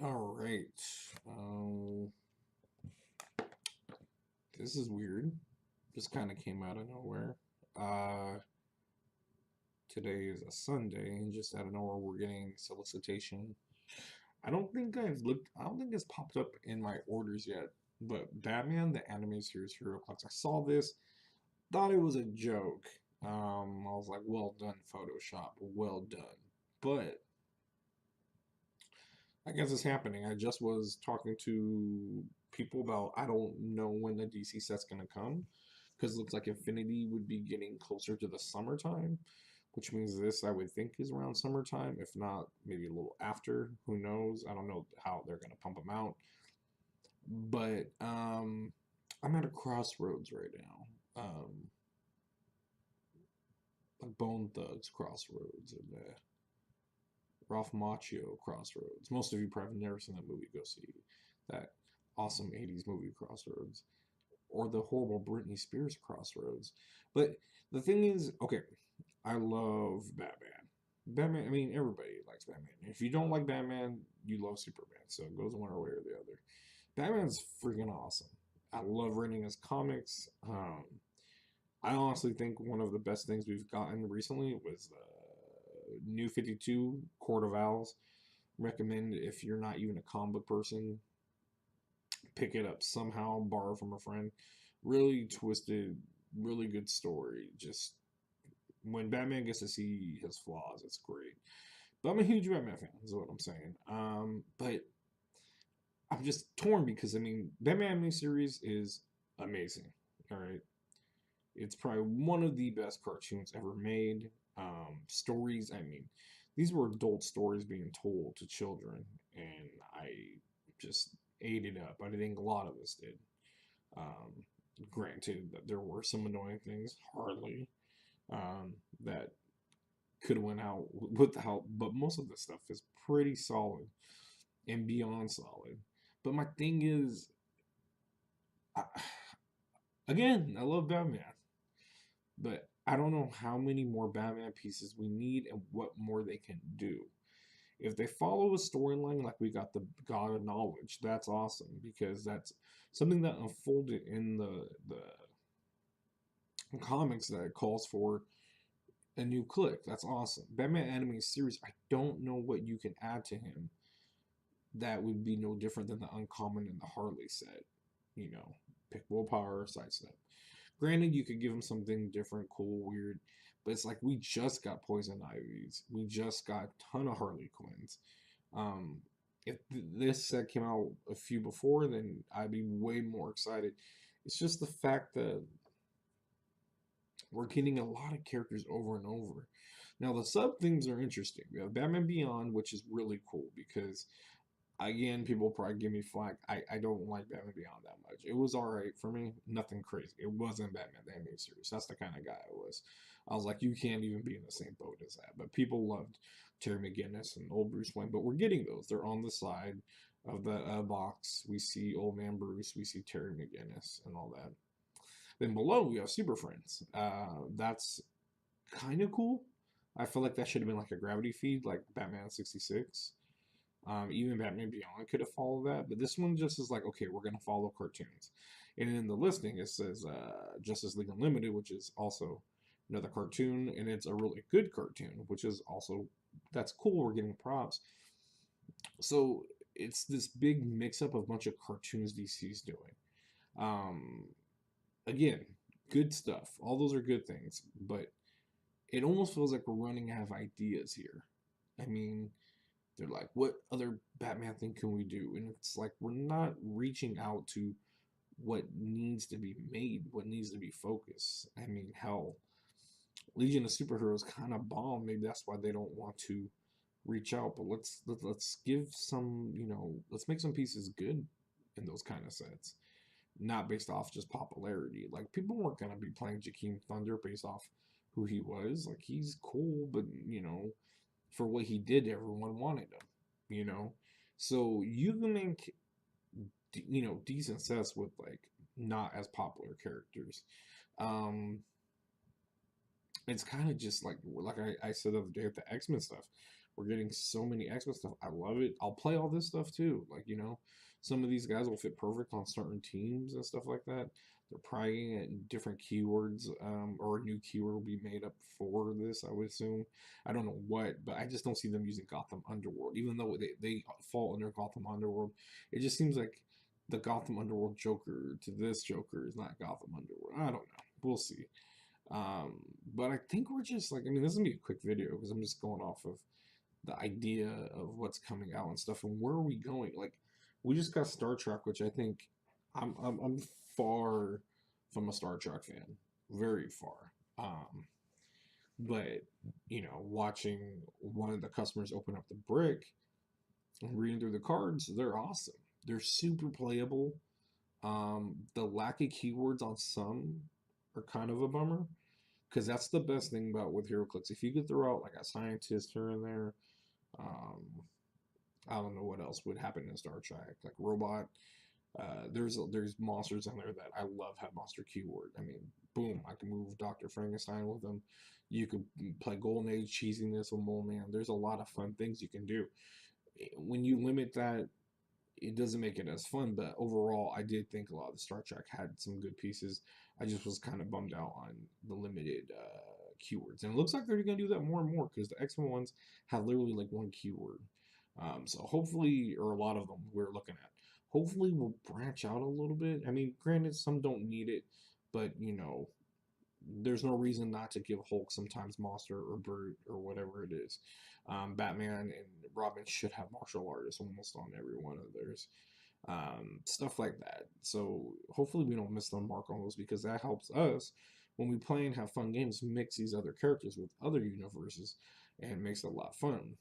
All right. This is weird. Just kind of came out of nowhere. Uh, Today is a Sunday, and just out of nowhere, we're getting solicitation. I don't think it's popped up in my orders yet. But Batman, the anime series Heroclix, I saw this, thought it was a joke. I was like, well done, Photoshop, well done. But I guess it's happening. I just was talking to people about I don't know when the DC set's gonna come because it looks like Infinity would be getting closer to the summertime, which means this I would think is around summertime, if not maybe a little after. Who knows? I don't know how they're gonna pump them out, but I'm at a crossroads right now, like Bone Thugs crossroads and Ralph Macchio Crossroads. Most of you probably have never seen that movie. Go see that awesome 80s movie Crossroads or the horrible Britney Spears Crossroads. But the thing is, okay, I love Batman. Batman, I mean, everybody likes Batman. If you don't like Batman, you love Superman. So it goes one way or the other. Batman's freaking awesome. I love reading his comics. I honestly think one of the best things we've gotten recently was the New 52 Court of Owls. Recommend if you're not even a comic book person, pick it up somehow, borrow from a friend. Really twisted, really good story. Just when Batman gets to see his flaws, it's great. But I'm a huge Batman fan, is what I'm saying. But I'm just torn because I mean, Batman miniseries is amazing. All right, it's probably one of the best cartoons ever made. Stories, I mean, these were adult stories being told to children, and I just ate it up. I think a lot of us did. Um, Granted that there were some annoying things, hardly, that could have went out without, but most of the stuff is pretty solid and beyond solid. But my thing is, I, again, I love Batman, but I don't know how many more Batman pieces we need and what more they can do. If they follow a storyline like we got the God of Knowledge, that's awesome because that's something that unfolded in the comics that calls for a new click. That's awesome. Batman anime series, I don't know what you can add to him that would be no different than the uncommon in the Harley set. You know, pick willpower, sidestep. Granted, you could give him something different, cool, weird, but it's like we just got Poison Ivies. We just got a ton of Harley Quinns. Um, if this set came out a few before, then I'd be way more excited. It's just the fact that we're getting a lot of characters over and over. Now the sub themes are interesting. We have Batman Beyond, which is really cool because again, people probably give me flack. I don't like Batman Beyond that much. It was alright for me, nothing crazy. It wasn't Batman the Animated Series. That's the kind of guy I was. I was like, you can't even be in the same boat as that. But people loved Terry McGinnis and old Bruce Wayne. But we're getting those. They're on the side of the box. We see Old Man Bruce. We see Terry McGinnis and all that. Then below we have Super Friends. That's kind of cool. I feel like that should have been like a gravity feed, like Batman 66. Even Batman Beyond could have followed that, but this one just is like, okay, we're gonna follow cartoons. And in the listing, it says Justice League Unlimited, which is also another cartoon, and it's a really good cartoon, which is also that's cool. We're getting props. So it's this big mix up of a bunch of cartoons DC's doing. Um, Again, good stuff. All those are good things, but it almost feels like we're running out of ideas here. I mean, they're like, what other Batman thing can we do? And it's like we're not reaching out to what needs to be made, what needs to be focused. I mean, hell, Legion of Superheroes kind of bomb. Maybe that's why they don't want to reach out. But let's give some, let's make some pieces good in those kind of sets, not based off just popularity. Like people weren't gonna be playing Jakeem Thunder based off who he was. Like he's cool, but for what he did, everyone wanted him. You know, so you can make decent sets with like not as popular characters. It's kind of just like I said the other day with the X-Men stuff. We're getting so many X-Men stuff. I love it. I'll play all this stuff too. Like, you know, some of these guys will fit perfect on certain teams and stuff like that. They're probably at different keywords, or a new keyword will be made up for this, I would assume. I don't know what, but I just don't see them using Gotham Underworld. Even though they fall under Gotham Underworld, it just seems like the Gotham Underworld Joker to this Joker is not Gotham Underworld. I don't know. We'll see. But I think we're just like, I mean, this is gonna be a quick video because I'm just going off of the idea of what's coming out and stuff and where are we going. Like, we just got Star Trek, which I think I'm far from a Star Trek fan, very far. But you know, watching one of the customers open up the brick and reading through the cards, they're awesome. They're super playable. The lack of keywords on some are kind of a bummer because that's the best thing about with Heroclix. If you could throw out like a scientist here and there, um, I don't know what else would happen in Star Trek, like robot. There's monsters in there that I love have monster keyword. I mean, boom, I can move Dr. Frankenstein with them. You could play Golden Age cheesiness with Mole Man. There's a lot of fun things you can do. When you limit that, it doesn't make it as fun, but overall, I did think a lot of the Star Trek had some good pieces. I just was kind of bummed out on the limited keywords, and it looks like they're going to do that more and more because the X-Men ones have literally like one keyword. So hopefully, or a lot of them we're looking at, hopefully we'll branch out a little bit. I mean, granted, some don't need it, but you know, there's no reason not to give Hulk sometimes monster or bird or whatever it is. Batman and Robin should have martial artists almost on every one of theirs. Stuff like that. So hopefully we don't miss the mark on those because that helps us when we play and have fun games mix these other characters with other universes and makes it a lot fun,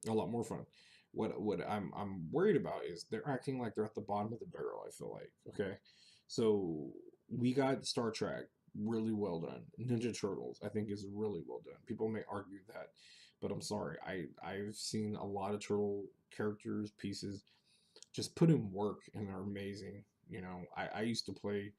a lot more fun. What I'm worried about is they're acting like they're at the bottom of the barrel. I feel like okay, so we got Star Trek really well done. Ninja Turtles I think is really well done. People may argue that, but I'm sorry. I've seen a lot of turtle characters pieces just put in work and they're amazing. You know, I used to play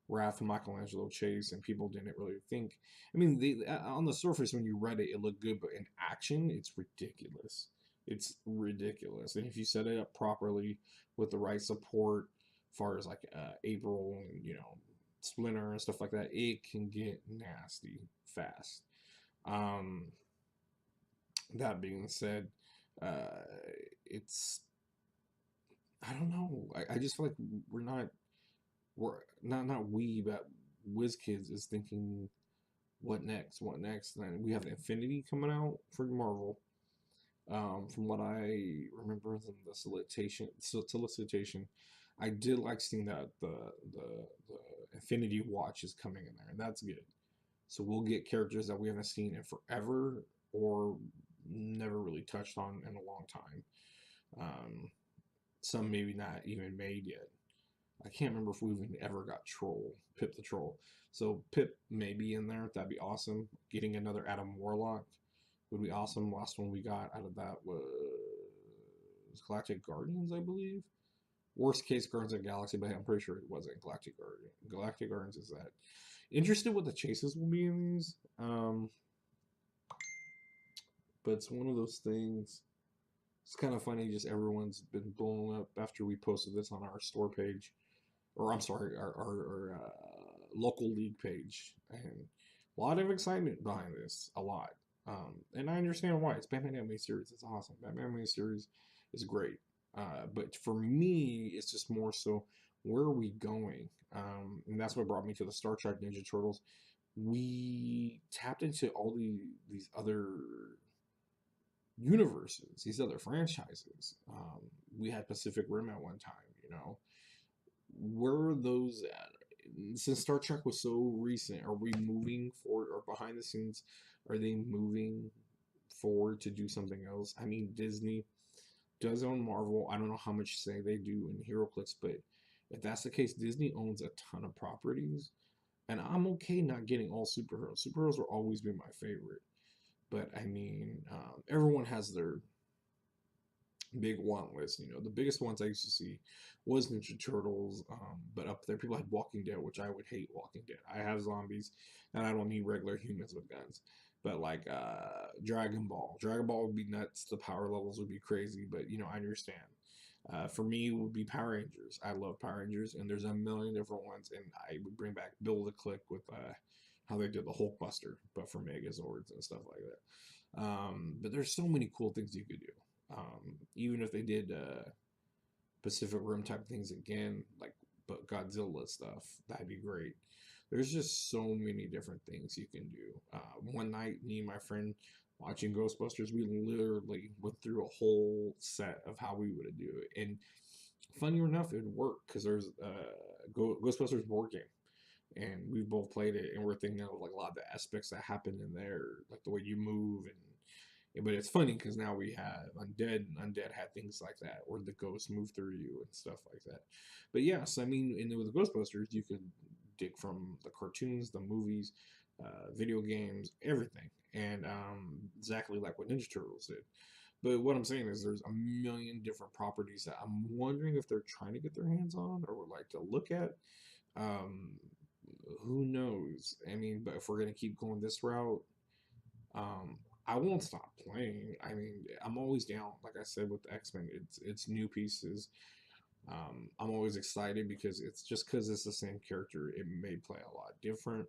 Wrath of Michelangelo Chase, and people didn't really think. I mean, they on the surface when you read it, it looked good, but in action, it's ridiculous. It's ridiculous. And if you set it up properly with the right support, as far as like April and you know Splinter and stuff like that, it can get nasty fast. Um, that being said, uh, it's I don't know. I just feel like we're not we, but WizKids is thinking what next? What next? And we have Infinity coming out for Marvel. From what I remember in the solicitation, I did like seeing that the Infinity Watch is coming in there, and that's good. So we'll get characters that we haven't seen in forever or never really touched on in a long time. Um, some maybe not even made yet. I can't remember if we even ever got Troll, Pip the Troll. So Pip may be in there. That'd be awesome. Getting another Adam Warlock would be awesome. Last one we got out of that was Galactic Guardians, I believe. Worst case, Guardians of the Galaxy, but I'm pretty sure it wasn't Galactic Guardian. Galactic Guardians is that. Interested what the chases will be in these. But it's one of those things. It's kind of funny, just everyone's been blown up after we posted this on our store page. Or I'm sorry, our local league page. And a lot of excitement behind this. A lot. And I understand why. It's Batman Anime Series. It's awesome. Batman Anime Series is great. But for me, it's just more so, where are we going? And that's what brought me to the Star Trek Ninja Turtles. We tapped into all these other universes, these other franchises. We had Pacific Rim at one time, you know. Where are those at? Since Star Trek was so recent, are we moving forward or behind the scenes? Are they moving forward to do something else? I mean, Disney does own Marvel. I don't know how much say they do in HeroClix, but if that's the case, Disney owns a ton of properties, and I'm okay not getting all superheroes. Superheroes will always be my favorite, but I mean, everyone has their big want list. You know, the biggest ones I used to see was Ninja Turtles, but up there, people had Walking Dead, which I would hate Walking Dead. I have zombies, and I don't need regular humans with guns. But like Dragon Ball would be nuts. The power levels would be crazy, but you know, I understand. For me, it would be Power Rangers. I love Power Rangers, and there's a million different ones. And I would bring back Bill the Click with how they did the Hulkbuster, but for Megazords and stuff like that. But there's so many cool things you could do. Even if they did Pacific Rim type things again, like but Godzilla stuff, that'd be great. There's just so many different things you can do. One night, me and my friend watching Ghostbusters, we literally went through a whole set of how we would do it. And funny enough, it would work because there's Ghostbusters board game, and we've both played it, and we're thinking of like a lot of the aspects that happen in there, like the way you move and but it's funny because now we have undead, and undead had things like that, where the ghosts move through you and stuff like that. But yes, I mean, with the Ghostbusters, you could dig from the cartoons, the movies, video games, everything, and exactly like what Ninja Turtles did. But what I'm saying is, there's a million different properties that I'm wondering if they're trying to get their hands on or would like to look at. Um, who knows? I mean, but if we're gonna keep going this route, um, I won't stop playing. I mean, I'm always down. Like I said with the X-Men, it's new pieces. I'm always excited because it's just because it's the same character. It may play a lot different.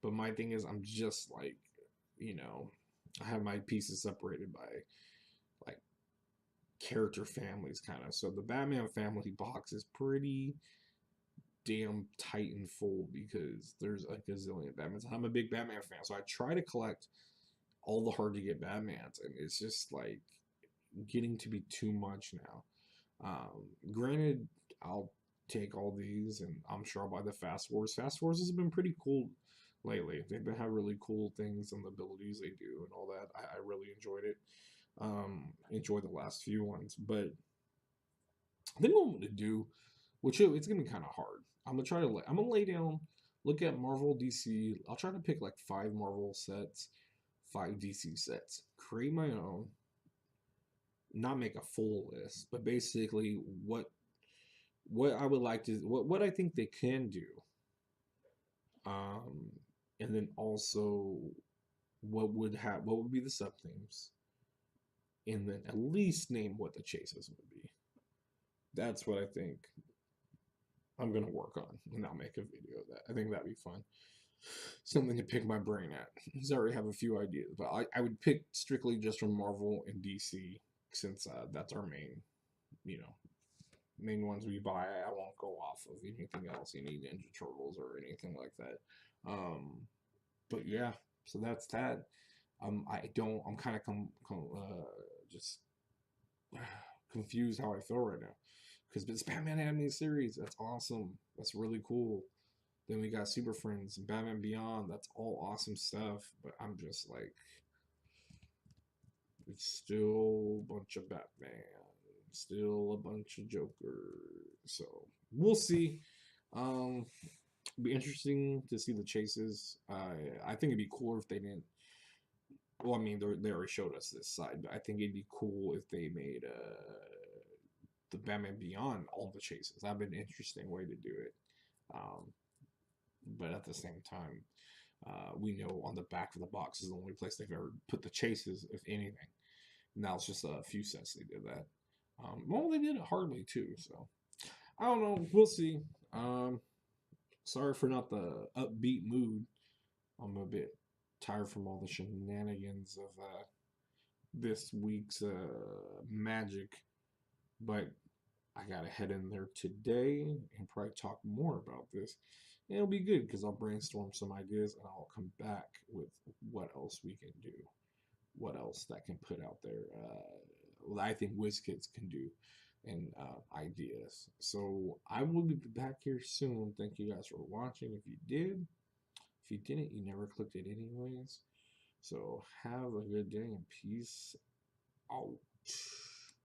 But my thing is, I'm just like, you know, I have my pieces separated by like character families, kind of. So the Batman family box is pretty damn tight and full because there's a gazillion Batmans. I'm a big Batman fan, so I try to collect all the hard to get Batmans, and it's just like getting to be too much now. Granted, I'll take all these, and I'm sure I'll buy the Fast Wars. Fast Wars has been pretty cool lately. They've been have really cool things and the abilities they do and all that. I really enjoyed it. Enjoyed the last few ones, but I think what I'm gonna do, which it's gonna be kind of hard. I'm gonna lay down, look at Marvel, DC. I'll try to pick like 5 Marvel sets, 5 DC sets, create my own, not make a full list, but basically what I would like to what I think they can do, um, and then also what would be the sub themes, and then at least name what the chases would be. That's what I think I'm gonna work on, and I'll make a video of that. I think that'd be fun. Something to pick my brain at. Because I already have a few ideas, but I would pick strictly just from Marvel and DC since that's our you know, main ones we buy. I won't go off of anything else, any Ninja Turtles or anything like that. Um, but yeah, so that's that. I'm kind of just confused how I feel right now because this Batman animated series, that's awesome. That's really cool. Then we got Super Friends and Batman Beyond. That's all awesome stuff. But I'm just like, it's still a bunch of Batman, still a bunch of Joker. So we'll see. It'd be interesting to see the chases. I think it'd be cooler if they didn't. Well, I mean, they already showed us this side, but I think it'd be cool if they made the Batman Beyond all the chases. That'd be an interesting way to do it. Um, but at the same time, we know on the back of the box is the only place they've ever put the chases, if anything. Now it's just a few sets they did that. Well, they did it hardly too, so I don't know. We'll see. Sorry for not the upbeat mood. I'm a bit tired from all the shenanigans of this week's magic, but I gotta head in there today and probably talk more about this. And it'll be good because I'll brainstorm some ideas and I'll come back with what else we can do, what else that can put out there. What I think WizKids can do and ideas. So I will be back here soon. Thank you guys for watching. If you did, if you didn't, you never clicked it anyways. So have a good day and peace out.